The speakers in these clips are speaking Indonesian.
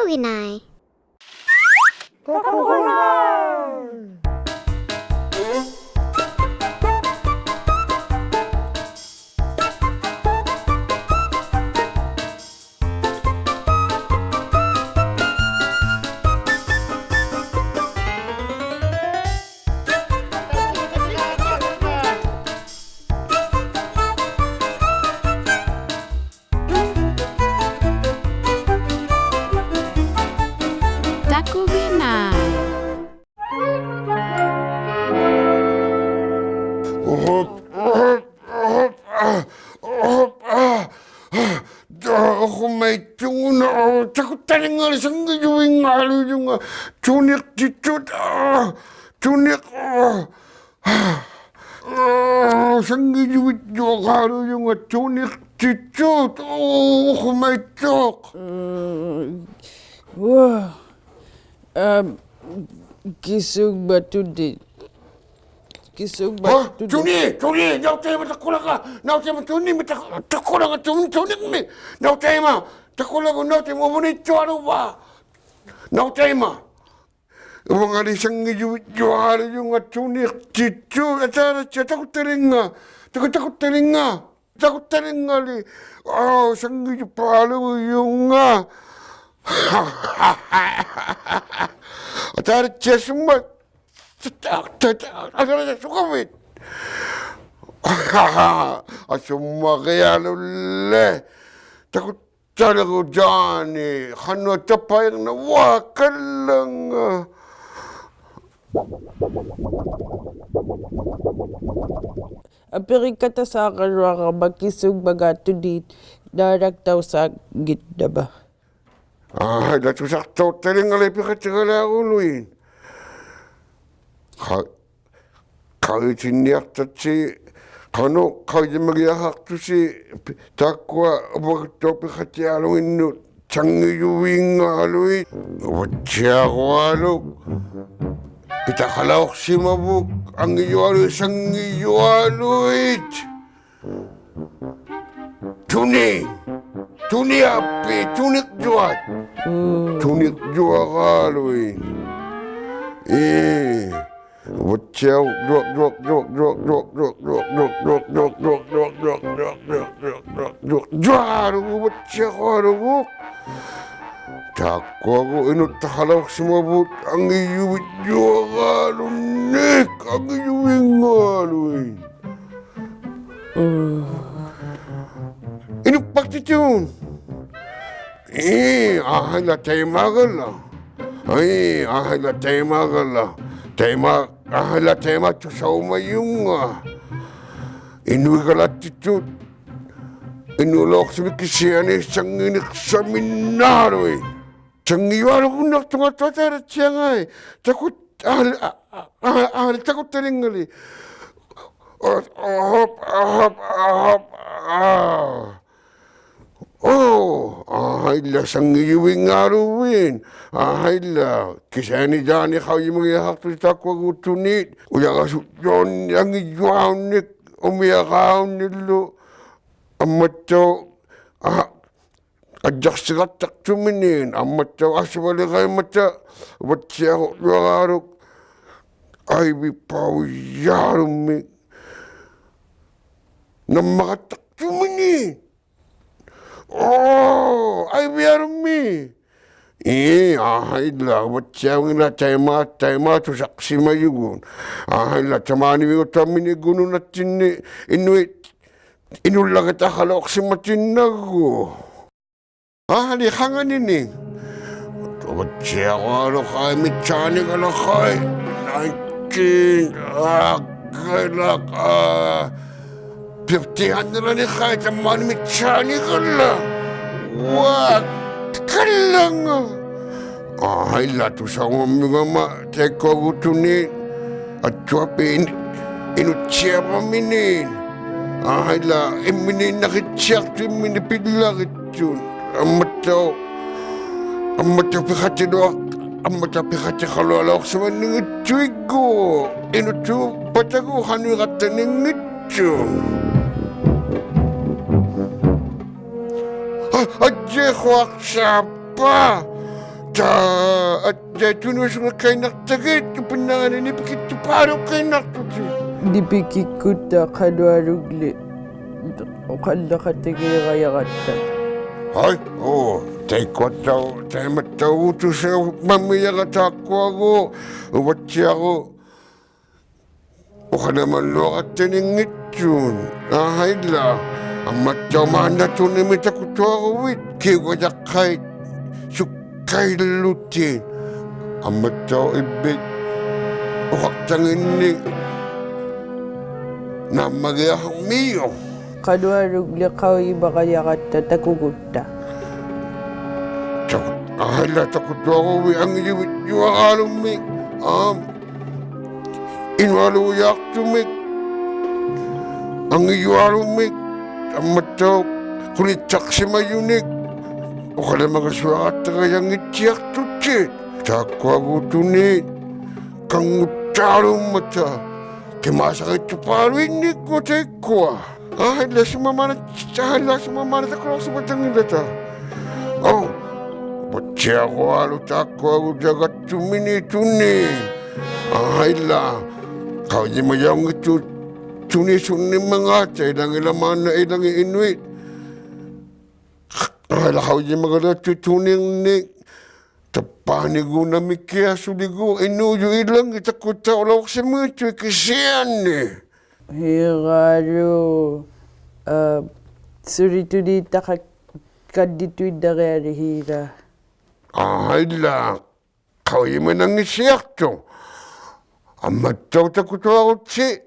Winai. Daku Winai. Ako may tuna. Takot talingal sang gawing ngalo yung tunik dito. Tunik. Sang gawin yung ngalo yung tunik dito. Ako may tok. Wah, kisug batu di. Kisug batu di. Tuni, nau tayo matakulaga. Nau tayo matuni, matakulaga tunik mi. Nau tayo ma, takulaga, nau tayo mamunit ano ba? Nau tayo ma. Mga isang juwalo yung tunik dito. Atara siya, takot talinga. Takot talinga li. Sang palo yung Atara siya sumbat. Atara sukamit. Asuma kaya lule. Takot talaga dyan eh. Ano tapayang nawakan lang. Apiri kata sa karwa bakisug bagato di. Darak daw sa gitda ba? Latusak tau taling ngalepi katigala uluin. Kau tiniak tatsi kau je magiahak tu si takwa baktopi kati alungin nu canggih juwing alui wajah walu pita kalau si mabuk anggi jualu sangi jualuit tuni api tunik juat aluin Wajah Takwa ko inut tahalak semabut ang iyuwit juagalunik ang iyuwing ngaluin. Inut paktitun. Ahila tayo magala. Ahila tayo magala. Ahila tayo matyasaw mayunga. Inuwi ka latitude. Inulok sa mikisiyan eh, siyang iniksaminaro eh. Siyang iwala ko na tungatatarat siya nga eh. Takot, takot talingal eh. Ahila sang iyuwing aruwin. Ahila, kisaya ni Johnny kau yung mga hakto si takwa gutunit. Uya ka sutyon, ang iyuwaunik, umiyakaw nilo. Amato, ajak siratak tuminin. Amato, aswali kayo mata. Batsya ko luarok. Ay, bipaw yarumik. Namakatak tuminin. Ay, biyarumi. Ahayla, batsya ko na tayo to saksi mayugun. Ahayla, tamani mo tamin iguno natin inuit. Inulang kita kalok si matinago. Hali hangan ini. Tumat siya ko ano kay mitsani ka na kay. 50 na ni kay taman mitsani ka lang. Wag ka lang. Ay lato sa mga teko gutunin. At tuwapin inutsya paminin. Ahila, imini nakitsyak tu imini pilak itu. Amato pikati doak, amato pikati kalau alok sama ningitu igo. Inu tu pataku hanu kata ningitu. Aje kuak siapa? at tunus nga kay naktagit, panangan ni pikit parang kay naktuti. Dipikikuta kadwarugli. Okalla katigay kayakata. Ay, tay ko daw, tay matauto sa mamaya katako ako, watsi ako. O ka naman lo at tiningit yun. Ahay la, ang mataw mana to na may takuto ako wit, kiwa kahit sukay lutin. Ang mataw ibig, o kaktangin ni, na magyahang miyo. Kadwarugli kaw iba kayakata takukuta. Ahay la, takuto ako wit, ang iwit yung akalong mi. Inwalo yak tumik. Ang iyarumik. Ang mataw. Kunitsak si mayunik. O ka na magasuakat na kayang itiyak tutsit. Takwa ko tunit. Kang utarong mata. Kimasakit yung paruinik ko tayo. Hala si mama na takwa sa matang ilata. Oh. Ba't siya ko halo takwa ko jagat tumini. Hala. Kau je mayang itu tuni mengata ilang ilaman na ilang inuit. Hala kau je magala tuning ni tapani guna mikia sudigo inuju ilang itakuta ulawak sa mutu kisian ni. Higaro. Suritu di takaditu dari hira. Hala kau je menangis siyak tu. Amat tahu takut aku cik.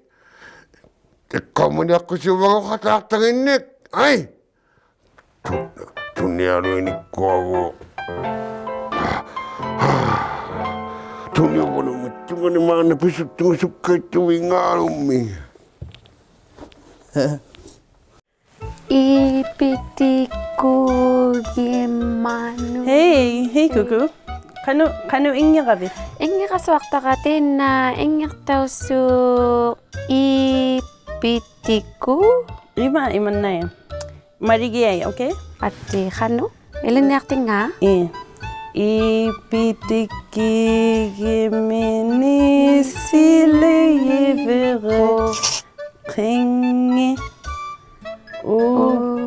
Kamu ni aku sebab aku kata-kata ini. Ay. Dunia lu ini kau. Dunia boleh tunggu ni mana besok tunggu suka itu ingalumi. Ipitiku gimana? Hey Kuku. Kano ingya ka ba? Ingya ka swakta ka na ingya tau su ipitiku. Iman na yan. Marigay, okay? Ati kano? Ilan yakting nga? Ipitiki gimini sile yivere kenge.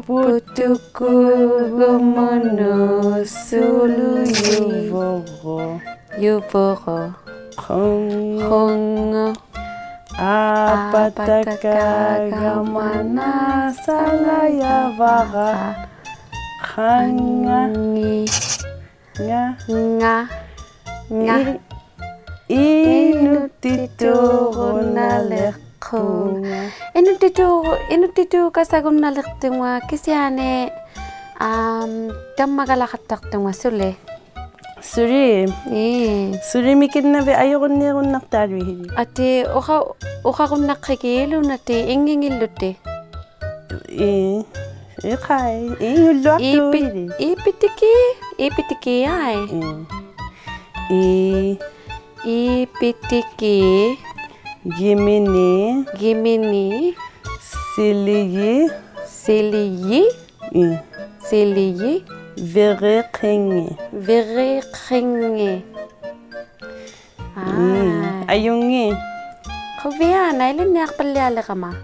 Putuku gumano sulu yuvoro Kongo apataka gamana salaya vaga khanga nga inutito nalekko. Inutito kasagun nalektingwa kisiane dammagalakataktingwa sule. Suri mikin na be ayoko niya kung naktarwi. Ati oka kung nakikilo na ti ingingilute. Okay. Luwak to. Ipitiki ay. Ipitiki Gimini Siliyi Verrekenge. Ayungi. Kaviana, ilan niya kapalyala ka ma?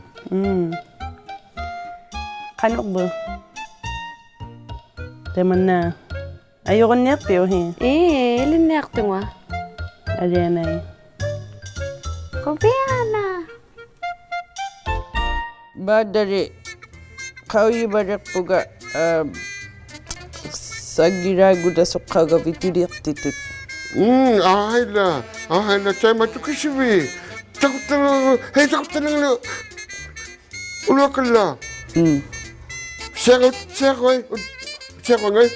Kanok ba? Teman na. Ayoko niya piyo Ilan niya katungwa? Arianay. Kaviana. Badari. Kau ibarak puga. Sagiragu da sukaga viturik titut. Ahila, saya macam kesiwi. Takut terlalu. Ulaklah. Siapa ngai?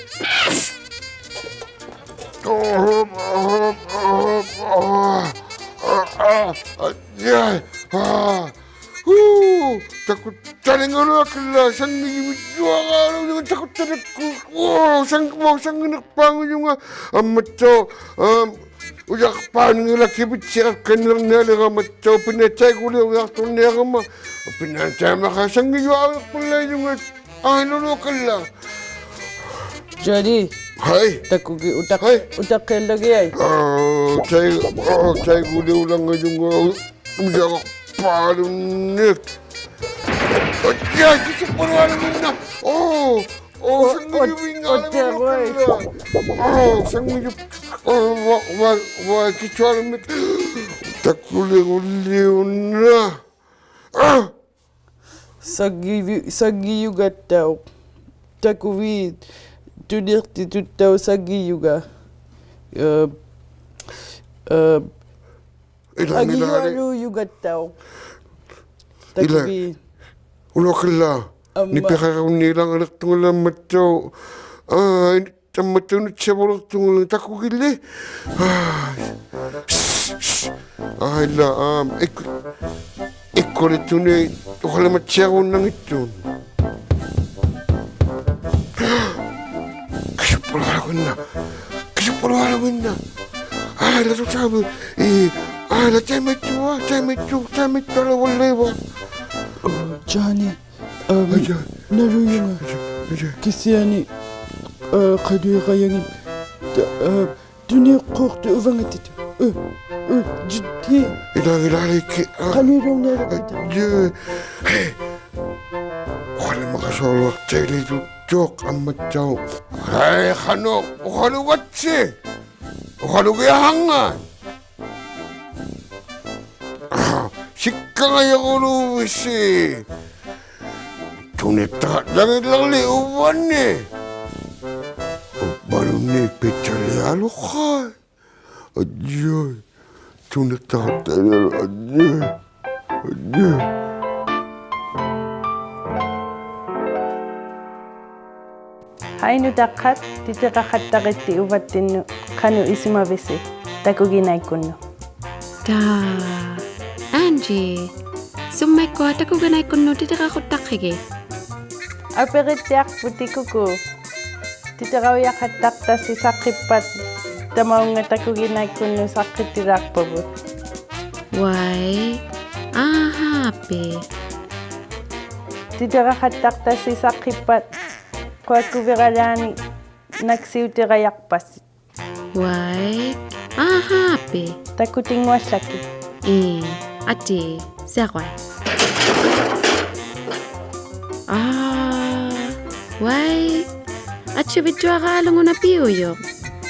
Takut talingan ulaklah. Sangi jual takut terlalu. Sang nakpangu juga. Amatau. Uyak paling lagi bicara kenal nela macam penacai kuliah uyak tu nela mah penacai mah sang jual kuliah juga. Lulu kelah. Jadi, Hai. Takugi utak Hai. utak lagi ay. Saya gula ulang aja nggak menjaga palunik. Ya, itu perwala mina. Sangat wah kecuali mit. Tak boleh una. Sagi juga tau. Takuwi tudirti tutau sagi juga. Agi haru juga tau. Takuwi. Ulo kala. Ni pekara unilang anak tungulang matau. Matau ni cebol tungulang taku gile. La Ecco le tune, ho le macciare un nangitun. Che polo la winna. La tu sabe. La la volevo. Johnny. Naruyunga. Kisiani. Kadira yangin. Dunia korte uvangatit. Judi. Ilali ki. Kanirong narapita. Wala makasolo tele tu jok amat jauh. Hai Hanok, wala watsi. Wala kaya hangan. Sikang ayang ulo wisi. Tunita lang liuwan ni. Baru ni pecali alukay. Adyay. Tunita tayo. Adyay. Hainu dakat titirakat takiti uvatinu kanu isima visi takuginay kuno. Angie, sumay ko ako ganay kuno titirakotak hige. Aperitiak putikuku titirawiyakat takta si sakipat tamaw nga takuginay kuno sakitirak pabut. Why? Happy. Titirakat takta si sakipat kwa kuviralani nagsiutirayak pas. Why? Happy. Takutingwas laki. Ati, Sarway. Why? Ati vidjuara along na piuyo.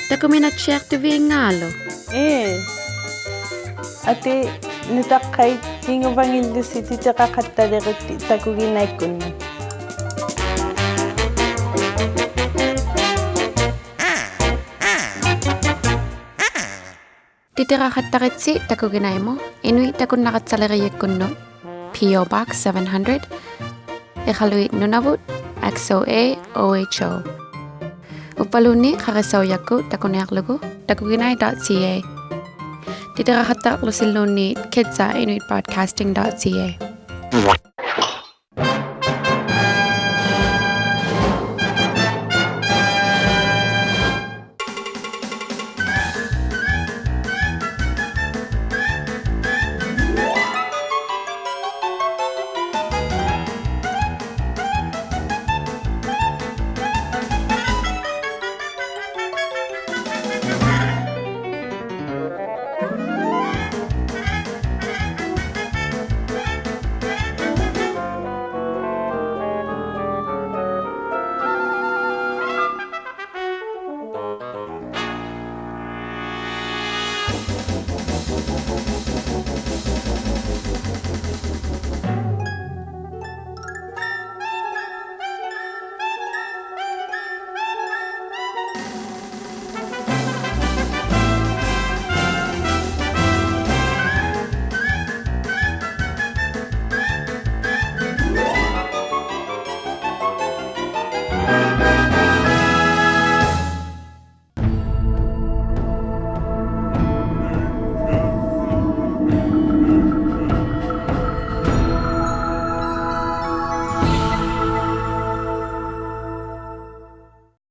Takumina chertu vingalo. Ati nitakay hinguvangil si titirakat tadiriti takuginay kuno. Titirakat-taritsi takuginay mo, inui takun nakatsalariyek kuno. P.O. Box 700, Ikaluit Nunavut, XOA OHO. Upaluni karasaw takunayaklugu, takuginay.ca. Titirakat-taklusiluni kitsa inuitpodcasting.ca.